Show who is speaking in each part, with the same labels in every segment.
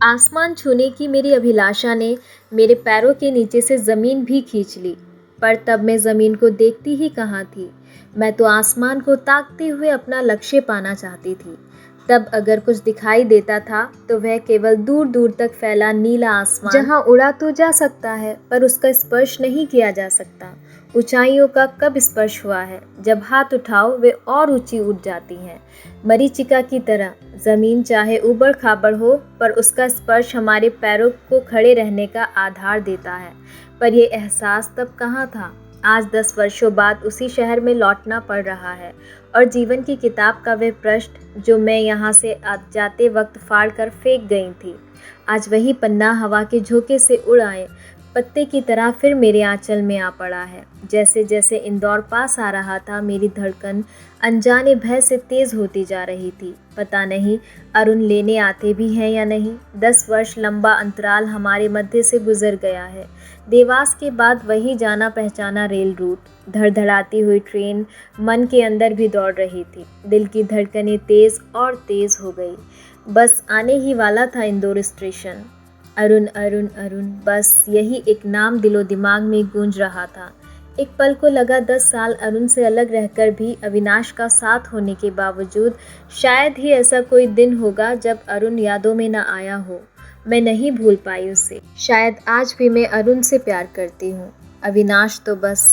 Speaker 1: आसमान छूने की मेरी अभिलाषा ने मेरे पैरों के नीचे से ज़मीन भी खींच ली, पर तब मैं ज़मीन को देखती ही कहाँ थी। मैं तो आसमान को ताकते हुए अपना लक्ष्य पाना चाहती थी। तब अगर कुछ दिखाई देता था तो वह केवल दूर दूर तक फैला नीला आसमान, जहाँ उड़ा तो जा सकता है पर उसका स्पर्श नहीं किया जा सकता। ऊंचाइयों का कब स्पर्श हुआ है? जब हाथ उठाओ वे और ऊंची उठ जाती हैं, मरीचिका की तरह। ज़मीन चाहे ऊबड़ खाबड़ हो पर उसका स्पर्श हमारे पैरों को खड़े रहने का आधार देता है। पर यह एहसास तब कहाँ था? आज 10 वर्षों बाद उसी शहर में लौटना पड़ रहा है, और जीवन की किताब का वह पृष्ठ जो मैं यहाँ से जाते वक्त फाड़ कर फेंक गई थी, आज वही पन्ना हवा के झोंके से उड़ आए पत्ते की तरह फिर मेरे आंचल में आ पड़ा है। जैसे जैसे इंदौर पास आ रहा था, मेरी धड़कन अनजाने भय से तेज होती जा रही थी। पता नहीं अरुण लेने आते भी हैं या नहीं। 10 वर्ष लंबा अंतराल हमारे मध्य से गुजर गया है। देवास के बाद वही जाना पहचाना रेल रूट, धड़धड़ाती हुई ट्रेन मन के अंदर भी दौड़ रही थी। दिल की धड़कनें तेज और तेज हो गई। बस आने ही वाला था इंदौर स्टेशन। अरुण अरुण अरुण, बस यही एक नाम दिलो दिमाग में गूंज रहा था। एक पल को लगा 10 साल अरुण से अलग रहकर भी, अविनाश का साथ होने के बावजूद, शायद ही ऐसा कोई दिन होगा जब अरुण यादों में न आया हो। मैं नहीं भूल पाई उसे। शायद आज भी मैं अरुण से प्यार करती हूँ। अविनाश तो बस।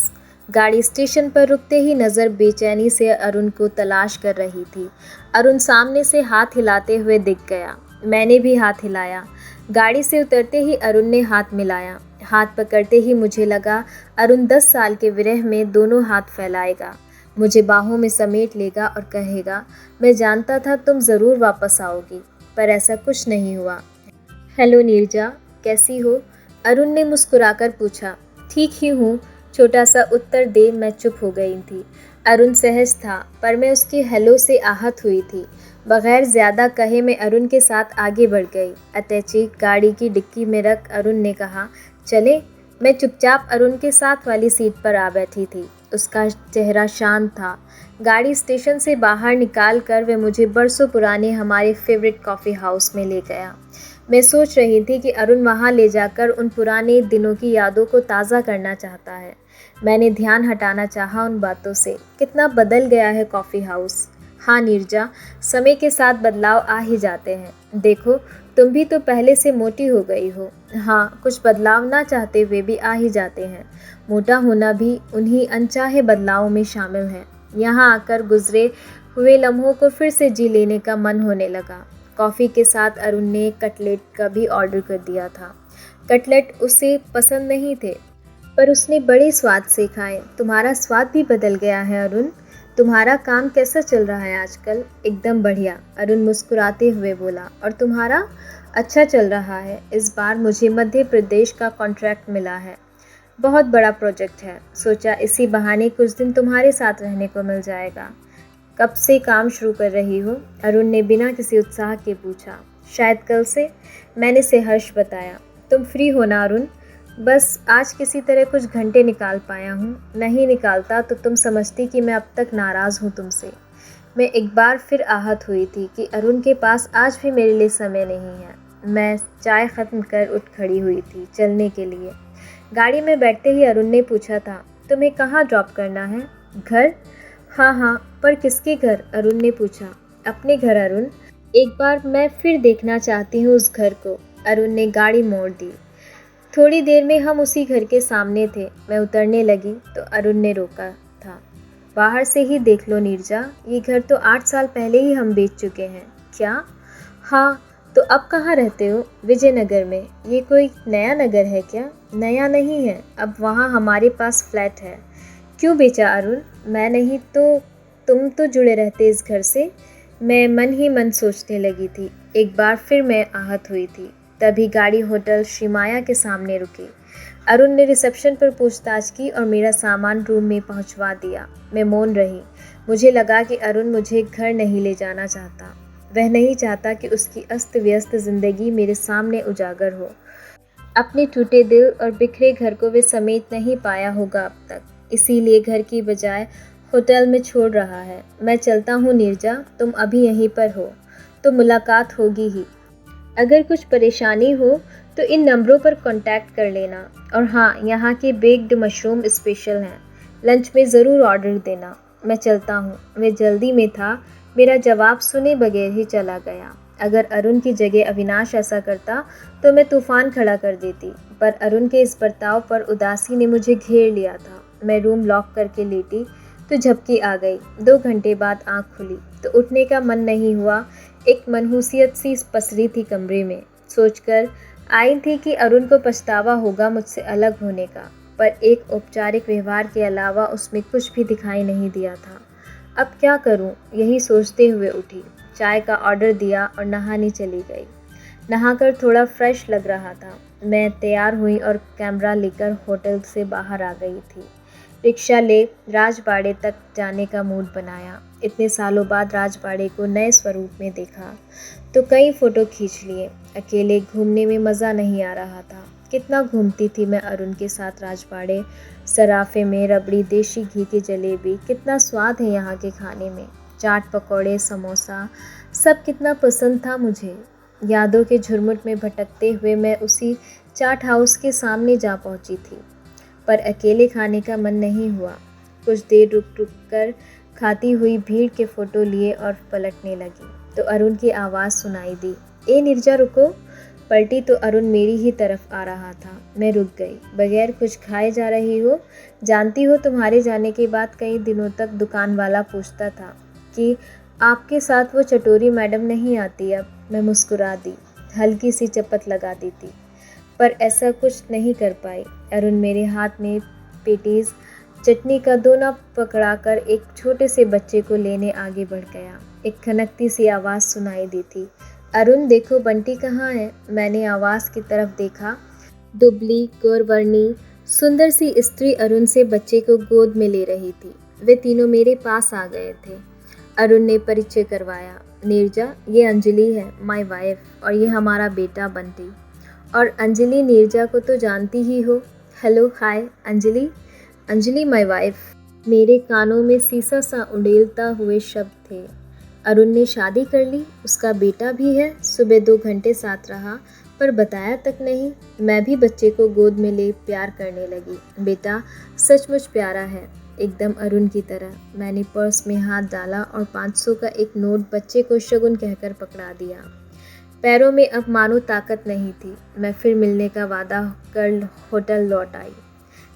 Speaker 1: गाड़ी स्टेशन पर रुकते ही नज़र बेचैनी से अरुण को तलाश कर रही थी। अरुण सामने से हाथ हिलाते हुए दिख गया। मैंने भी हाथ हिलाया। गाड़ी से उतरते ही अरुण ने हाथ मिलाया। हाथ पकड़ते ही मुझे लगा अरुण 10 साल के विरह में दोनों हाथ फैलाएगा, मुझे बाहों में समेट लेगा और कहेगा, मैं जानता था तुम ज़रूर वापस आओगी। पर ऐसा कुछ नहीं हुआ। हेलो नीरजा, कैसी हो? अरुण ने मुस्कुराकर पूछा। ठीक ही हूँ, छोटा सा उत्तर दे मैं चुप हो गई थी। अरुण सहज था, पर मैं उसके हेलो से आहत हुई थी। बगैर ज़्यादा कहे मैं अरुण के साथ आगे बढ़ गई। अटैची गाड़ी की डिक्की में रख अरुण ने कहा, चले? मैं चुपचाप अरुण के साथ वाली सीट पर आ बैठी थी। उसका चेहरा शांत था। गाड़ी स्टेशन से बाहर निकाल कर वह मुझे बरसों पुराने हमारे फेवरेट कॉफ़ी हाउस में ले गया। मैं सोच रही थी कि अरुण वहाँ ले जाकर उन पुराने दिनों की यादों को ताज़ा करना चाहता है। मैंने ध्यान हटाना चाहा उन बातों से। कितना बदल गया है कॉफ़ी हाउस। हाँ नीरजा, समय के साथ बदलाव आ ही जाते हैं। देखो, तुम भी तो पहले से मोटी हो गई हो। हाँ, कुछ बदलाव ना चाहते हुए भी आ ही जाते हैं। मोटा होना भी उन्हीं अनचाहे बदलावों में शामिल है। यहाँ आकर गुजरे हुए लम्हों को फिर से जी लेने का मन होने लगा। कॉफ़ी के साथ अरुण ने कटलेट का भी ऑर्डर कर दिया था। कटलेट उसे पसंद नहीं थे, पर उसने बड़े स्वाद से खाए। तुम्हारा स्वाद भी बदल गया है अरुण। तुम्हारा काम कैसा चल रहा है आजकल? एकदम बढ़िया, अरुण मुस्कुराते हुए बोला। और तुम्हारा? अच्छा चल रहा है। इस बार मुझे मध्य प्रदेश का कॉन्ट्रैक्ट मिला है। बहुत बड़ा प्रोजेक्ट है। सोचा इसी बहाने कुछ दिन तुम्हारे साथ रहने को मिल जाएगा। कब से काम शुरू कर रही हो? अरुण ने बिना किसी उत्साह के पूछा। शायद कल से, मैंने सहर्ष बताया। तुम फ्री हो ना अरुण? बस आज किसी तरह कुछ घंटे निकाल पाया हूँ। नहीं निकालता तो तुम समझती कि मैं अब तक नाराज़ हूँ तुमसे। मैं एक बार फिर आहत हुई थी कि अरुण के पास आज भी मेरे लिए समय नहीं है। मैं चाय ख़त्म कर उठ खड़ी हुई थी चलने के लिए। गाड़ी में बैठते ही अरुण ने पूछा था, तुम्हें कहाँ ड्रॉप करना है? घर? हाँ हाँ, पर किसके घर? अरुण ने पूछा। अपने घर अरुण। एक बार मैं फिर देखना चाहती हूँ उस घर को। अरुण ने गाड़ी मोड़ दी। थोड़ी देर में हम उसी घर के सामने थे। मैं उतरने लगी तो अरुण ने रोका था। बाहर से ही देख लो नीरजा, ये घर तो 8 साल पहले ही हम बेच चुके हैं। क्या? हाँ, तो अब कहाँ रहते हो? विजयनगर में। ये कोई नया नगर है क्या? नया नहीं है, अब वहाँ हमारे पास फ्लैट है। क्यों बेचा अरुण? मैं नहीं तो तुम तो जुड़े रहते इस घर से। मैं मन ही मन सोचने लगी थी। एक बार फिर मैं आहत हुई थी। तभी गाड़ी होटल श्रीमाया के सामने रुकी। अरुण ने रिसेप्शन पर पूछताछ की और मेरा सामान रूम में पहुंचवा दिया। मैं मौन रही। मुझे लगा कि अरुण मुझे घर नहीं ले जाना चाहता। वह नहीं चाहता कि उसकी अस्त व्यस्त ज़िंदगी मेरे सामने उजागर हो। अपने टूटे दिल और बिखरे घर को वे समेट नहीं पाया होगा अब तक, इसीलिए घर की बजाय होटल में छोड़ रहा है। मैं चलता हूँ नीरजा, तुम अभी यहीं पर हो तो मुलाकात होगी ही। अगर कुछ परेशानी हो तो इन नंबरों पर कांटेक्ट कर लेना। और हाँ, यहाँ के बेक्ड मशरूम स्पेशल हैं, लंच में ज़रूर ऑर्डर देना। मैं चलता हूँ। वह जल्दी में था, मेरा जवाब सुने बगैर ही चला गया। अगर अरुण की जगह अविनाश ऐसा करता तो मैं तूफान खड़ा कर देती, पर अरुण के इस बर्ताव पर उदासी ने मुझे घेर लिया था। मैं रूम लॉक करके लेटी तो झपकी आ गई। 2 घंटे बाद आँख खुली तो उठने का मन नहीं हुआ। एक मनहूसियत सी पसरी थी कमरे में। सोचकर आई थी कि अरुण को पछतावा होगा मुझसे अलग होने का, पर एक औपचारिक व्यवहार के अलावा उसमें कुछ भी दिखाई नहीं दिया था। अब क्या करूं, यही सोचते हुए उठी, चाय का ऑर्डर दिया और नहाने चली गई। नहाकर थोड़ा फ्रेश लग रहा था। मैं तैयार हुई और कैमरा लेकर होटल से बाहर आ गई थी। रिक्शा ले राजबाड़े तक जाने का मूड बनाया। इतने सालों बाद राजबाड़े को नए स्वरूप में देखा तो कई फ़ोटो खींच लिए। अकेले घूमने में मज़ा नहीं आ रहा था। कितना घूमती थी मैं अरुण के साथ राजबाड़े। सराफे में रबड़ी, देसी घी की जलेबी, कितना स्वाद है यहाँ के खाने में। चाट, पकौड़े, समोसा, सब कितना पसंद था मुझे। यादों के झुरमुट में भटकते हुए मैं उसी चाट हाउस के सामने जा पहुँची थी, पर अकेले खाने का मन नहीं हुआ। कुछ देर रुक रुक कर खाती हुई भीड़ के फ़ोटो लिए और पलटने लगी तो अरुण की आवाज़ सुनाई दी, ए नीरजा रुको। पलटी तो अरुण मेरी ही तरफ आ रहा था। मैं रुक गई। बगैर कुछ खाए जा रही हो? जानती हो तुम्हारे जाने के बाद कई दिनों तक दुकान वाला पूछता था कि आपके साथ वो चटोरी मैडम नहीं आती अब। मैं मुस्कुरा दी, हल्की सी चपत लगा दी थी, पर ऐसा कुछ नहीं कर पाई। अरुण मेरे हाथ में पेटीज चटनी का दोना पकड़ाकर एक छोटे से बच्चे को लेने आगे बढ़ गया। एक खनकती सी आवाज़ सुनाई दी थी, अरुण देखो बंटी कहाँ है। मैंने आवाज़ की तरफ देखा। दुबली, गौरवर्णी, सुंदर सी स्त्री अरुण से बच्चे को गोद में ले रही थी। वे तीनों मेरे पास आ गए थे। अरुण ने परिचय करवाया, नीरजा ये अंजलि है, माय वाइफ, और ये हमारा बेटा बंटी। और अंजलि, नीरजा को तो जानती ही हो। Hello, hi Anjali. Anjali my wife. मेरे कानों में सीसा सा उड़ेलता हुए शब्द थे। अरुण ने शादी कर ली, उसका बेटा भी है। सुबह 2 घंटे साथ रहा पर बताया तक नहीं। मैं भी बच्चे को गोद में ले प्यार करने लगी। बेटा सचमुच प्यारा है, एकदम अरुण की तरह। मैंने पर्स में हाथ डाला और 500 का एक नोट बच्चे को शगुन कहकर पकड़ा दिया। पैरों में अब मानो ताकत नहीं थी। मैं फिर मिलने का वादा कर होटल लौट आई।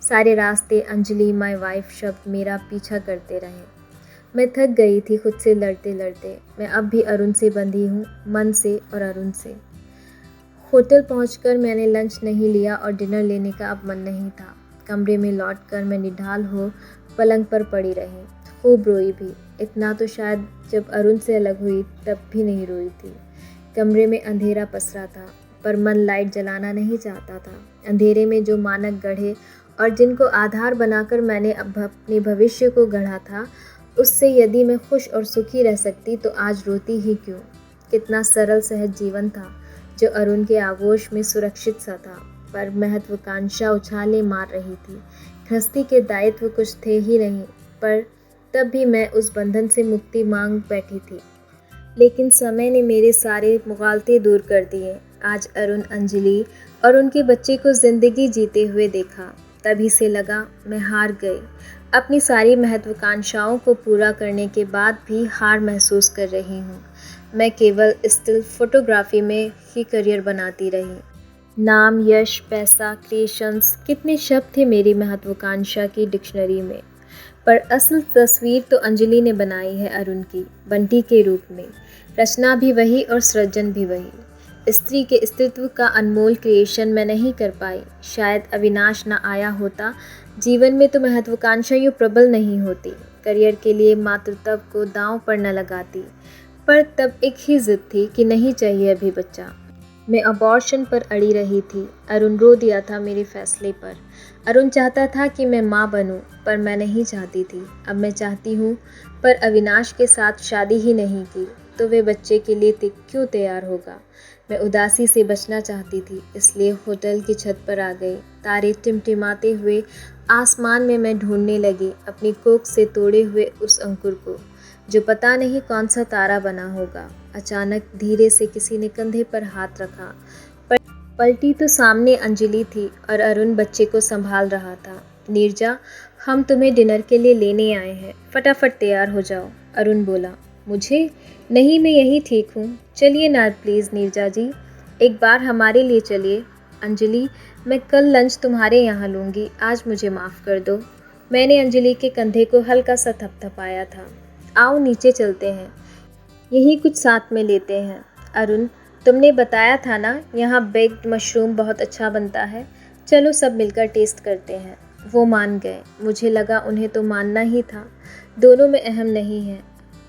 Speaker 1: सारे रास्ते अंजलि माय वाइफ शब्द मेरा पीछा करते रहे। मैं थक गई थी खुद से लड़ते लड़ते। मैं अब भी अरुण से बंधी हूँ, मन से और अरुण से। होटल पहुंचकर मैंने लंच नहीं लिया और डिनर लेने का अब मन नहीं था। कमरे में लौटकर मैं निढाल हो पलंग पर पड़ी रही। खूब रोई भी। इतना तो शायद जब अरुण से अलग हुई तब भी नहीं रोई थी। कमरे में अंधेरा पसरा था, पर मन लाइट जलाना नहीं चाहता था। अंधेरे में जो मानक गढ़े और जिनको आधार बनाकर मैंने अब अपने भविष्य को गढ़ा था, उससे यदि मैं खुश और सुखी रह सकती तो आज रोती ही क्यों। कितना सरल सहज जीवन था जो अरुण के आगोश में सुरक्षित सा था, पर महत्वाकांक्षा उछाले मार रही थी। गृहस्थी के दायित्व कुछ थे ही नहीं, पर तब भी मैं उस बंधन से मुक्ति मांग बैठी थी। लेकिन समय ने मेरे सारे मुगालते दूर कर दिए। आज अरुण, अंजलि और उनके बच्चे को ज़िंदगी जीते हुए देखा। तभी से लगा मैं हार गई। अपनी सारी महत्वाकांक्षाओं को पूरा करने के बाद भी हार महसूस कर रही हूँ। मैं केवल स्टिल फोटोग्राफी में ही करियर बनाती रही। नाम, यश, पैसा, क्रिएशंस, कितने शब्द थे मेरी महत्वाकांक्षा की डिक्शनरी में, पर असल तस्वीर तो अंजलि ने बनाई है अरुण की, बंटी के रूप में। रचना भी वही और सृजन भी वही। स्त्री के अस्तित्व का अनमोल क्रिएशन मैं नहीं कर पाई। शायद अविनाश न आया होता जीवन में तो महत्वाकांक्षा यूँ प्रबल नहीं होती। करियर के लिए मातृत्व को दांव पर न लगाती। पर तब एक ही जिद थी कि नहीं चाहिए अभी बच्चा। मैं अबॉर्शन पर अड़ी रही थी। अरुण रो दिया था मेरे फैसले पर। अरुण चाहता था कि मैं माँ बनूं, पर मैं नहीं चाहती थी। अब मैं चाहती हूँ, पर अविनाश के साथ शादी ही नहीं की तो वे बच्चे के लिए क्यों तैयार होगा। मैं उदासी से बचना चाहती थी, इसलिए होटल की छत पर आ गई। तारे टिमटिमाते हुए आसमान में मैं ढूंढने लगी अपनी कोख से तोड़े हुए उस अंकुर को, जो पता नहीं कौन सा तारा बना होगा। अचानक धीरे से किसी ने कंधे पर हाथ रखा। पलटी तो सामने अंजलि थी और अरुण बच्चे को संभाल रहा था। नीरजा, हम तुम्हें डिनर के लिए लेने आए हैं, फटाफट तैयार हो जाओ, अरुण बोला। मुझे? नहीं, मैं यहीं ठीक हूँ। चलिए ना प्लीज़ नीरजा जी, एक बार हमारे लिए चलिए। अंजलि, मैं कल लंच तुम्हारे यहाँ लूँगी, आज मुझे माफ़ कर दो। मैंने अंजलि के कंधे को हल्का सा थपथपाया था। आओ नीचे चलते हैं, यही कुछ साथ में लेते हैं। अरुण, तुमने बताया था ना यहाँ बेक्ड मशरूम बहुत अच्छा बनता है, चलो सब मिलकर टेस्ट करते हैं। वो मान गए। मुझे लगा उन्हें तो मानना ही था, दोनों में अहम नहीं है।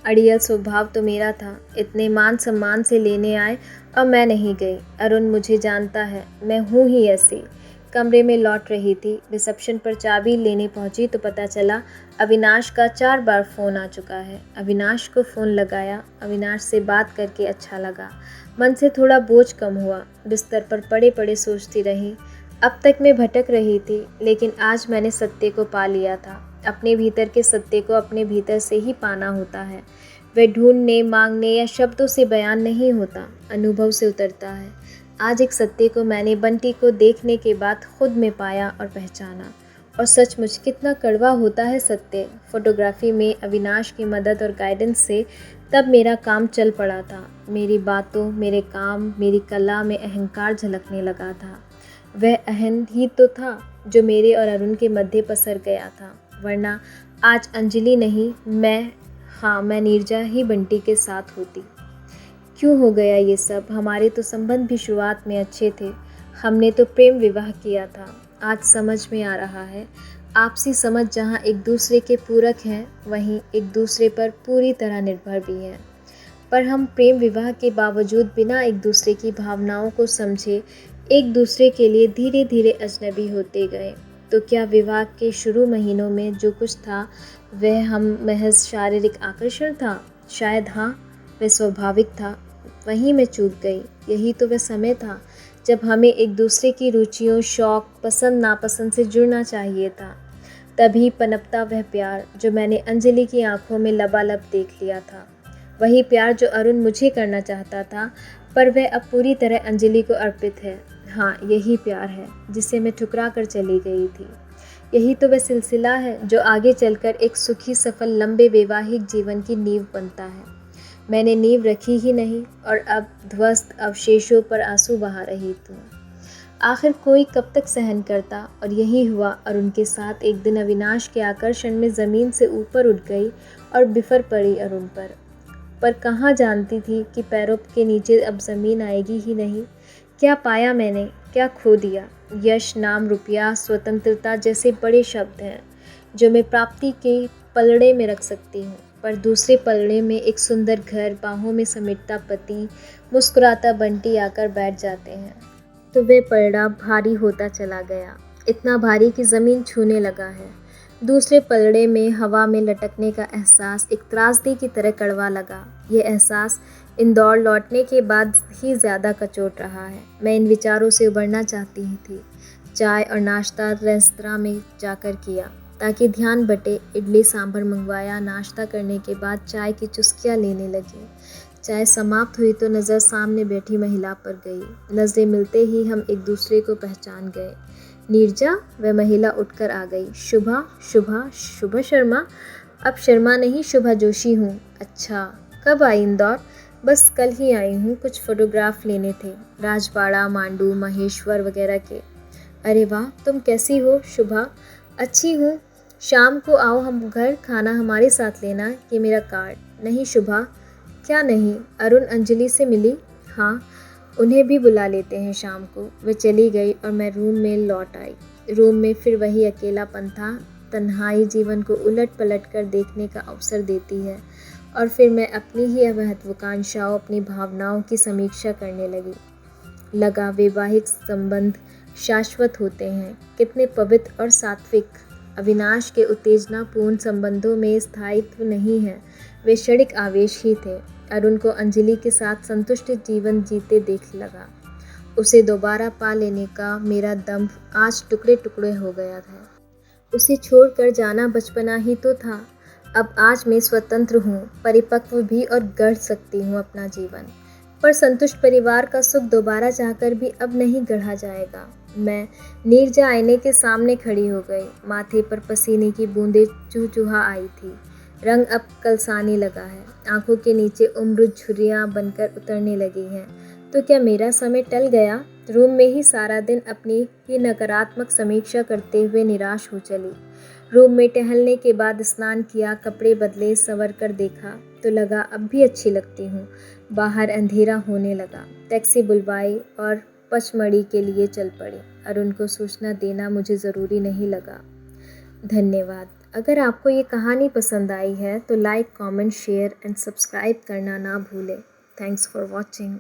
Speaker 1: अड़ियल स्वभाव तो मेरा था, इतने मान सम्मान से लेने आए और मैं नहीं गई। अरुण मुझे जानता है, मैं हूँ ही ऐसी। कमरे में लौट रही थी, रिसेप्शन पर चाबी लेने पहुंची तो पता चला अविनाश का 4 बार फ़ोन आ चुका है। अविनाश को फ़ोन लगाया, अविनाश से बात करके अच्छा लगा, मन से थोड़ा बोझ कम हुआ। बिस्तर पर पड़े पड़े सोचती रही। अब तक मैं भटक रही थी, लेकिन आज मैंने सत्य को पा लिया था। अपने भीतर के सत्य को अपने भीतर से ही पाना होता है। वह ढूंढने, मांगने या शब्दों से बयान नहीं होता, अनुभव से उतरता है। आज एक सत्य को मैंने बंटी को देखने के बाद खुद में पाया और पहचाना। और सचमुच कितना कड़वा होता है सत्य। फोटोग्राफी में अविनाश की मदद और गाइडेंस से तब मेरा काम चल पड़ा था। मेरी बातों, मेरे काम, मेरी कला में अहंकार झलकने लगा था। वह अहम ही तो था जो मेरे और अरुण के मध्य पसर गया था, वरना आज अंजलि नहीं, मैं नीरजा ही बंटी के साथ होती। क्यों हो गया ये सब? हमारे तो संबंध भी शुरुआत में अच्छे थे, हमने तो प्रेम विवाह किया था। आज समझ में आ रहा है, आपसी समझ जहाँ एक दूसरे के पूरक हैं, वहीं एक दूसरे पर पूरी तरह निर्भर भी हैं। पर हम प्रेम विवाह के बावजूद बिना एक दूसरे की भावनाओं को समझे एक दूसरे के लिए धीरे धीरे अजनबी होते गए। तो क्या विवाह के शुरू महीनों में जो कुछ था वह हम महज शारीरिक आकर्षण था? शायद हाँ, वह स्वाभाविक था। वहीं मैं चूक गई। यही तो वह समय था जब हमें एक दूसरे की रुचियों, शौक, पसंद नापसंद से जुड़ना चाहिए था। तभी पनपता वह प्यार जो मैंने अंजलि की आंखों में लबालब देख लिया था। वही प्यार जो अरुण मुझे करना चाहता था, पर वह अब पूरी तरह अंजलि को अर्पित है। हाँ, यही प्यार है जिसे मैं ठुकरा कर चली गई थी। यही तो वह सिलसिला है जो आगे चलकर एक सुखी, सफल, लंबे वैवाहिक जीवन की नींव बनता है। मैंने नींव रखी ही नहीं और अब ध्वस्त अवशेषों पर आंसू बहा रही थी। आखिर कोई कब तक सहन करता? और यही हुआ अरुण के साथ। एक दिन अविनाश के आकर्षण में ज़मीन से ऊपर उठ गई और बिफर पड़ी अरुण पर कहाँ जानती थी कि पैरों के नीचे अब ज़मीन आएगी ही नहीं। क्या पाया मैंने, क्या खो दिया? यश, नाम, रुपया, स्वतंत्रता जैसे बड़े शब्द हैं जो मैं प्राप्ति के पलड़े में रख सकती हूँ, पर दूसरे पलड़े में एक सुंदर घर, बाहों में समेटता पति, मुस्कुराता बंटी आकर बैठ जाते हैं। तो वह पलड़ा भारी होता चला गया, इतना भारी कि ज़मीन छूने लगा है। दूसरे पलड़े में हवा में लटकने का एहसास एक त्रासदी की तरह कड़वा लगा। ये एहसास इंदौर लौटने के बाद ही ज़्यादा कचोट रहा है। मैं इन विचारों से उबरना चाहती ही थी। चाय और नाश्ता रेस्तरां में जाकर किया ताकि ध्यान बटे। इडली सांभर मंगवाया। नाश्ता करने के बाद चाय की चुस्कियाँ लेने लगी। चाय समाप्त हुई तो नज़र सामने बैठी महिला पर गई। नज़रें मिलते ही हम एक दूसरे को पहचान गए। नीरजा, वह महिला उठकर आ गई। शुभा शर्मा? अब शर्मा नहीं, शुभा जोशी हूँ। अच्छा, कब आई इंदौर? बस कल ही आई हूँ, कुछ फ़ोटोग्राफ लेने थे, राजवाड़ा, मांडू, महेश्वर वगैरह के। अरे वाह, तुम कैसी हो शुभा? अच्छी हूँ। शाम को आओ हम घर, खाना हमारे साथ लेना। ये मेरा कार्ड। नहीं शुभा। क्या नहीं? अरुण अंजलि से मिली? हाँ, उन्हें भी बुला लेते हैं शाम को। वह चली गई और मैं रूम में लौट आई। रूम में फिर वही अकेलापन था। तन्हाई जीवन को उलट पलट कर देखने का अवसर देती है। और फिर मैं अपनी ही महत्वाकांक्षाओं, अपनी भावनाओं की समीक्षा करने लगा। वैवाहिक संबंध शाश्वत होते हैं, कितने पवित्र और सात्विक। अविनाश के उत्तेजनापूर्ण संबंधों में स्थायित्व नहीं है, वे क्षणिक आवेश ही थे। अरुण को अंजलि के साथ संतुष्ट जीवन जीते देख लगा। उसे दोबारा पा लेने का मेरा दंभ आज टुकड़े टुकड़े हो गया था। उसे छोड़कर जाना बचपना ही तो था। अब आज मैं स्वतंत्र हूँ, परिपक्व भी और गढ़ सकती हूँ अपना जीवन। पर संतुष्ट परिवार का सुख दोबारा चाहकर भी अब नहीं गढ़ा जाएगा। मैं नीरजा आईने के सामने खड़ी हो गई। माथे पर पसीने की बूंदें चूचूहा आई थी। रंग अब कलसाने लगा है। आंखों के नीचे उम्र झुर्रियाँ बनकर उतरने लगी हैं। तो क्या मेरा समय टल गया? रूम में ही सारा दिन अपनी ही नकारात्मक समीक्षा करते हुए निराश हो चली। रूम में टहलने के बाद स्नान किया, कपड़े बदले, संवर कर देखा तो लगा अब भी अच्छी लगती हूँ। बाहर अंधेरा होने लगा। टैक्सी बुलवाई और पचमढ़ी के लिए चल पड़ी। अरुण को सूचना देना मुझे ज़रूरी नहीं लगा। धन्यवाद। अगर आपको ये कहानी पसंद आई है तो like, comment, share and subscribe करना ना भूलें। Thanks for watching.